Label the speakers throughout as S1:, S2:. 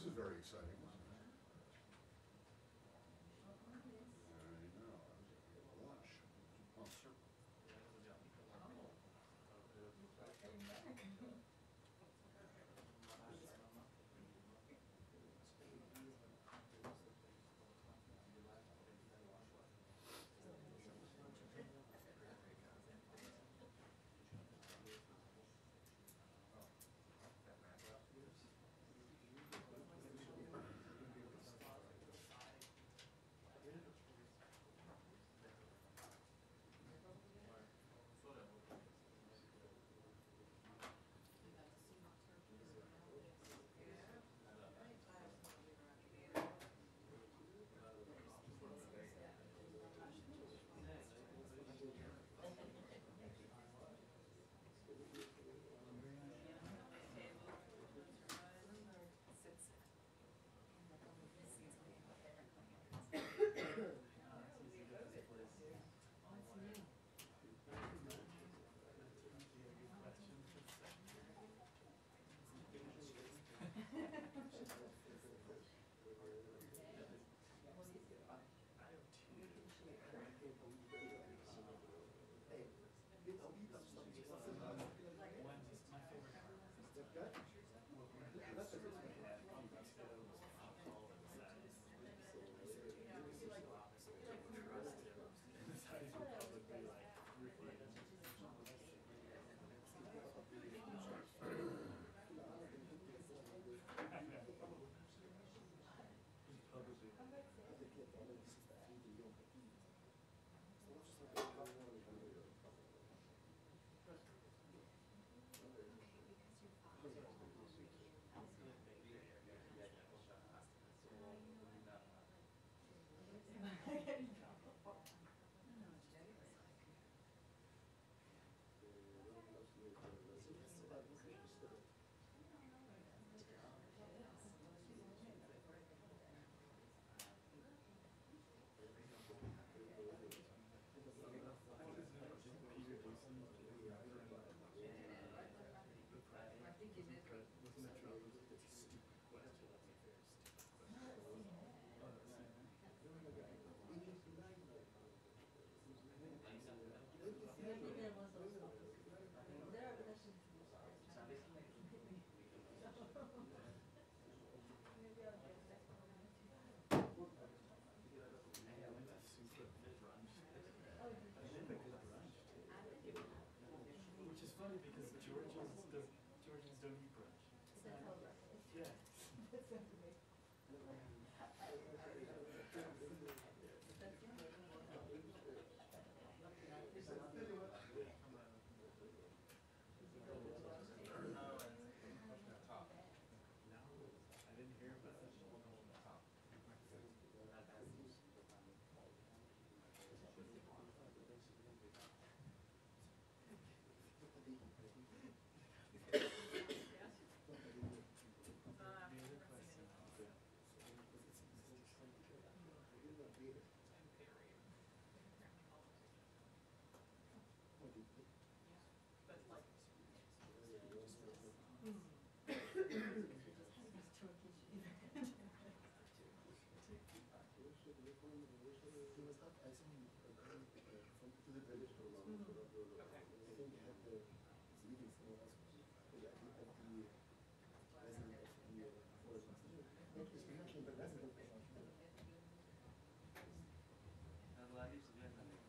S1: this is very exciting, isn't it? I know. Lunch. Oh, sir.
S2: Which is funny because Georgians don't eat brunch. Yeah. No, I didn't hear about it.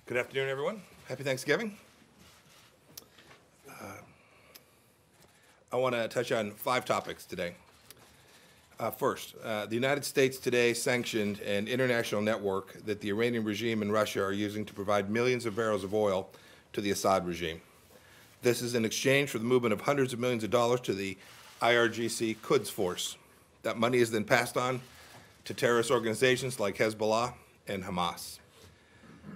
S3: Good afternoon, everyone. Happy Thanksgiving. I want to touch on 5 topics today. First, the United States today sanctioned an international network that the Iranian regime and Russia are using to provide millions of barrels of oil to the Assad regime. This is in exchange for the movement of hundreds of millions of dollars to the IRGC Quds Force. That money is then passed on to terrorist organizations like Hezbollah and Hamas.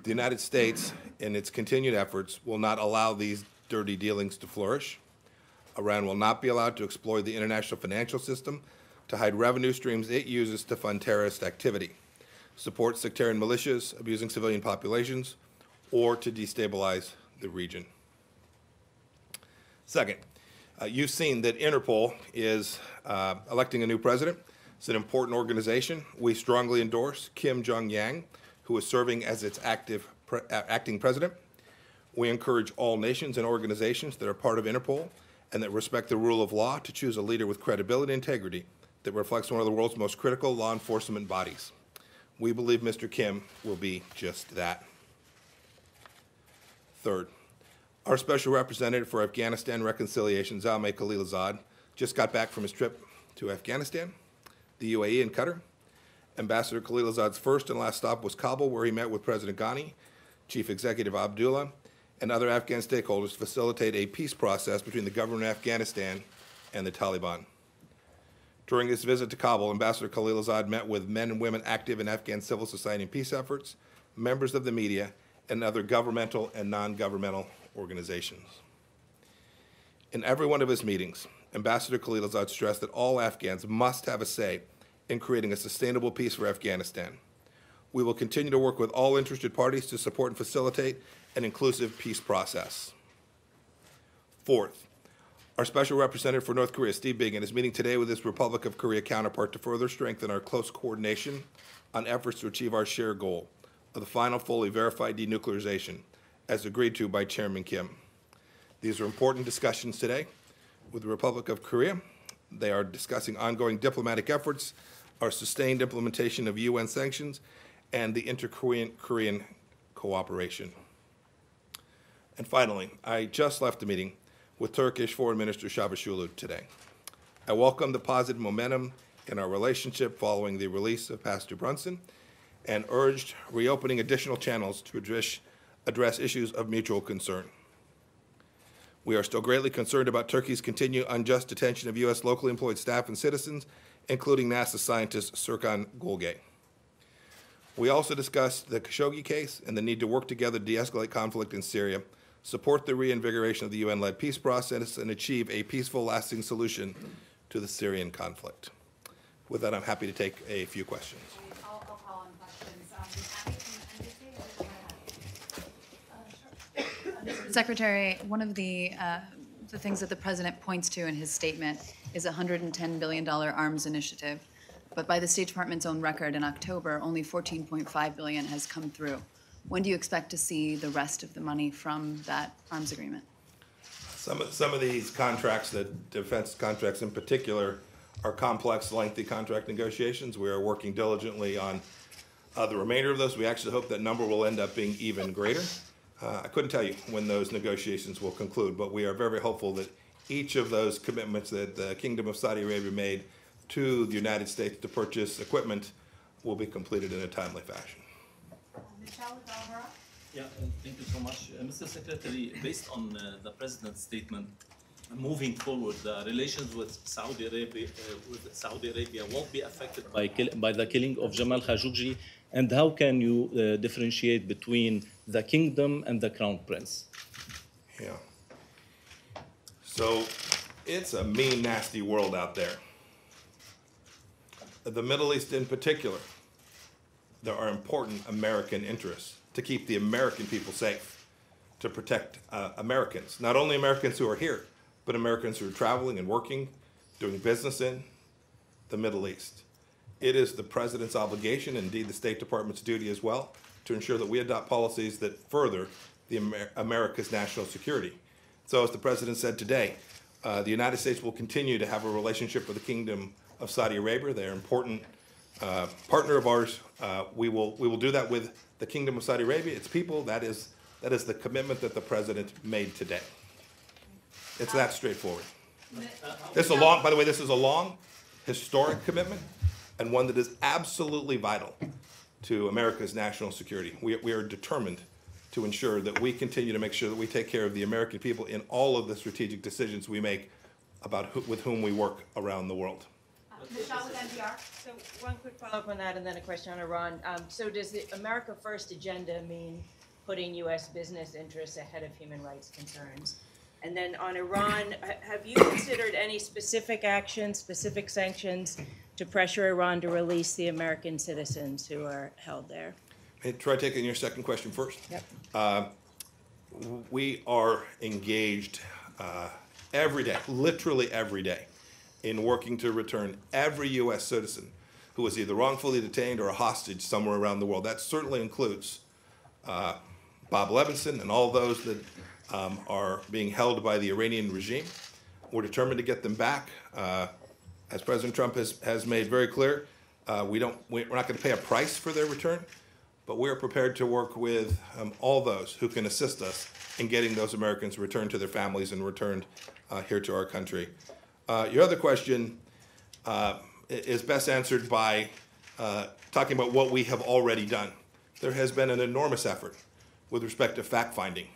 S3: The United States, in its continued efforts, will not allow these dirty dealings to flourish. Iran will not be allowed to exploit the international financial system to hide revenue streams it uses to fund terrorist activity, support sectarian militias abusing civilian populations, or to destabilize the region. Second, you've seen that Interpol is electing a new president. It's an important organization. We strongly endorse Kim Jong-yang, who is serving as its acting president. We encourage all nations and organizations that are part of Interpol and that respect the rule of law to choose a leader with credibility and integrity that reflects one of the world's most critical law enforcement bodies. We believe Mr. Kim will be just that. Third, our special representative for Afghanistan Reconciliations, Khalilzad, just got back from his trip to Afghanistan, the UAE, and Qatar. Ambassador Khalilzad's first and last stop was Kabul, where he met with President Ghani, Chief Executive Abdullah, and other Afghan stakeholders to facilitate a peace process between the government of Afghanistan and the Taliban. During his visit to Kabul, Ambassador Khalilzad met with men and women active in Afghan civil society and peace efforts, members of the media, and other governmental and non-governmental organizations. In every one of his meetings, Ambassador Khalilzad stressed that all Afghans must have a say in creating a sustainable peace for Afghanistan. We will continue to work with all interested parties to support and facilitate an inclusive peace process. Fourth, our Special Representative for North Korea, Steve Biegun, is meeting today with his Republic of Korea counterpart to further strengthen our close coordination on efforts to achieve our shared goal of the final fully verified denuclearization, as agreed to by Chairman Kim. These are important discussions today with the Republic of Korea. They are discussing ongoing diplomatic efforts, our sustained implementation of UN sanctions, and the inter-Korean cooperation. And finally, I just left the meeting with Turkish Foreign Minister Çavuşoğlu today. I welcome the positive momentum in our relationship following the release of Pastor Brunson and urged reopening additional channels to address issues of mutual concern. We are still greatly concerned about Turkey's continued unjust detention of U.S. locally employed staff and citizens, including NASA scientist Serkan Gölge. We also discussed the Khashoggi case and the need to work together to de-escalate conflict in Syria, support the reinvigoration of the UN-led peace process, and achieve a peaceful, lasting solution to the Syrian conflict. With that, I'm happy to take a few questions.
S4: I'll call on questions. Abby from NBC, Secretary, one of the things that the President points to in his statement is a $110 billion arms initiative. But by the State Department's own record, in October, only $14.5 billion has come through. When do you expect to see the rest of the money from that arms agreement?
S3: Some of these contracts, the defense contracts in particular, are complex, lengthy contract negotiations. We are working diligently on the remainder of those. We actually hope that number will end up being even greater. I couldn't tell you when those negotiations will conclude, but we are very, very hopeful that each of those commitments that the Kingdom of Saudi Arabia made to the United States to purchase equipment will be completed in a timely fashion.
S5: Yeah, thank you so much. Mr. Secretary, based on the President's statement, moving forward, the relations with Saudi Arabia won't be affected by the killing of Jamal Khashoggi, and how can you differentiate between the kingdom and the crown prince?
S3: Yeah. So it's a mean, nasty world out there. The Middle East in particular, there are important American interests to keep the American people safe, to protect Americans, not only Americans who are here, but Americans who are traveling and working, doing business in the Middle East. It is the President's obligation, indeed the State Department's duty as well, to ensure that we adopt policies that further America's national security. So as the President said today, the United States will continue to have a relationship with the Kingdom of Saudi Arabia. They're an important partner of ours. We will do that with the Kingdom of Saudi Arabia, its people. That is the commitment that the President made today. It's that straightforward. By the way, this is a long, historic commitment, and one that is absolutely vital to America's national security. We are determined to ensure that we continue to make sure that we take care of the American people in all of the strategic decisions we make about with whom we work around the world.
S4: Michelle with NPR.
S6: So one quick follow-up on that and then a question on Iran. So does the America First agenda mean putting U.S. business interests ahead of human rights concerns? And then on Iran, have you considered any specific actions, specific sanctions to pressure Iran to release the American citizens who are held there?
S3: Hey, try taking your second question first.
S6: Yep.
S3: We are engaged every day, literally every day, in working to return every U.S. citizen who was either wrongfully detained or a hostage somewhere around the world. That certainly includes Bob Levinson and all those that are being held by the Iranian regime. We're determined to get them back. As President Trump has made very clear, we're not going to pay a price for their return, but we are prepared to work with all those who can assist us in getting those Americans returned to their families and returned here to our country. Your other question is best answered by talking about what we have already done. There has been an enormous effort with respect to fact-finding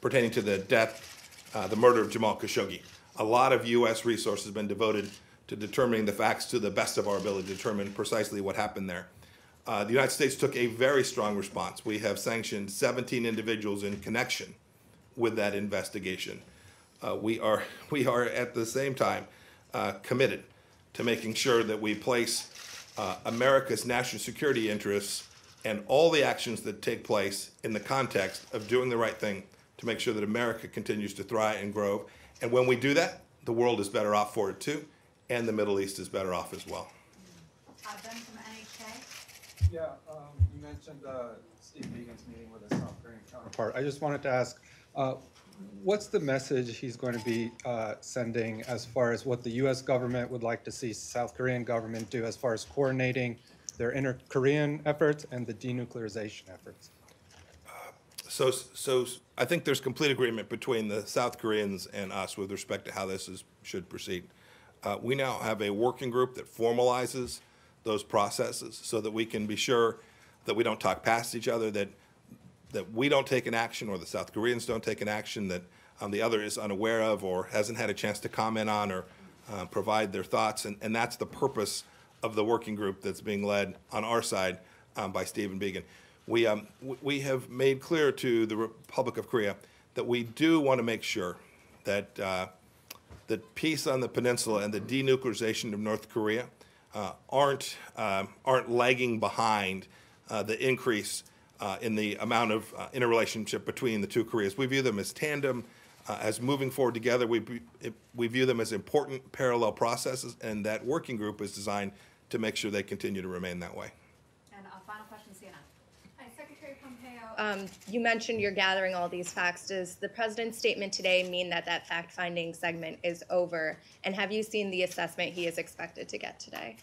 S3: pertaining to the death, the murder of Jamal Khashoggi. A lot of U.S. resources have been devoted to determining the facts to the best of our ability to determine precisely what happened there. The United States took a very strong response. We have sanctioned 17 individuals in connection with that investigation. We are at the same time committed to making sure that we place America's national security interests and all the actions that take place in the context of doing the right thing to make sure that America continues to thrive and grow. And when we do that, the world is better off for it too, and the Middle East is better off as well.
S7: Ben from NHK.
S8: Yeah, you mentioned Steve Beagan's meeting with his South Korean counterpart. I just wanted to ask, what's the message he's going to be sending as far as what the U.S. government would like to see South Korean government do as far as coordinating their inter-Korean efforts and the denuclearization efforts?
S3: So I think there's complete agreement between the South Koreans and us with respect to how this should proceed. We now have a working group that formalizes those processes so that we can be sure that we don't talk past each other, that we don't take an action or the South Koreans don't take an action that the other is unaware of or hasn't had a chance to comment on or provide their thoughts. And that's the purpose of the working group that's being led on our side by Stephen Beagan. We have made clear to the Republic of Korea that we do want to make sure that that peace on the peninsula and the denuclearization of North Korea aren't lagging behind the increase in the amount of interrelationship between the two Koreas. We view them as tandem, as moving forward together. We view them as important parallel processes, and that working group is designed to make sure they continue to remain that way.
S7: And a final question, CNN. Hi, Secretary Pompeo.
S9: You mentioned you're gathering all these facts. Does the president's statement today mean that that fact-finding segment is over? And have you seen the assessment he is expected to get today?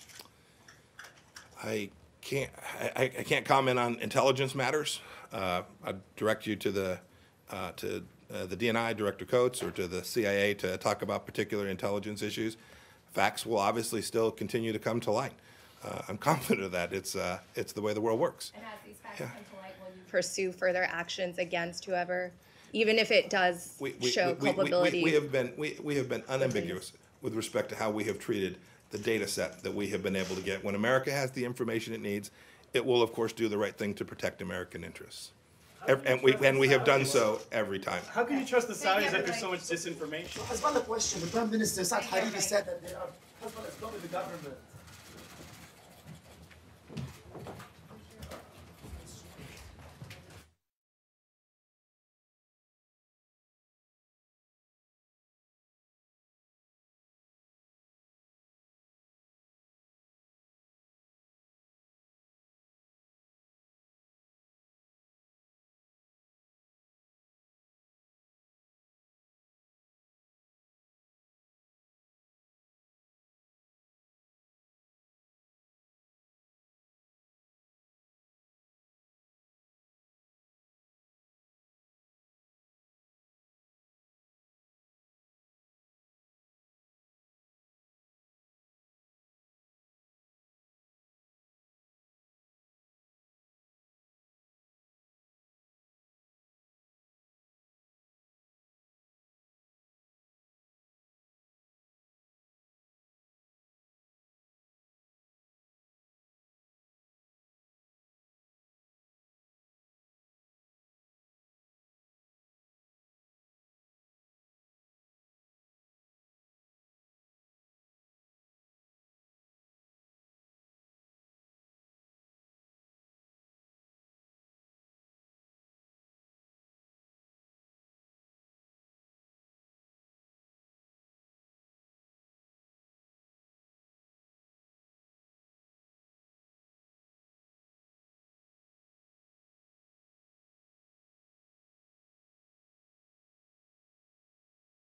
S3: I can't comment on intelligence matters. I'd direct you to the DNI, Director Coates, or to the CIA to talk about particular intelligence issues. Facts will obviously still continue to come to light. I'm confident of that. It's the way the world works.
S7: And as these facts come to light, will you
S9: Pursue further actions against whoever, even if it does show culpability?
S3: We have been unambiguous with respect to how we have treated the data set that we have been able to get. When America has the information it needs, it will, of course, do the right thing to protect American interests. And we have done so every time.
S2: How can you trust the Saudis after so much disinformation?
S10: As well, the question, the Prime Minister Saad Hariri said that they are as well as with the government.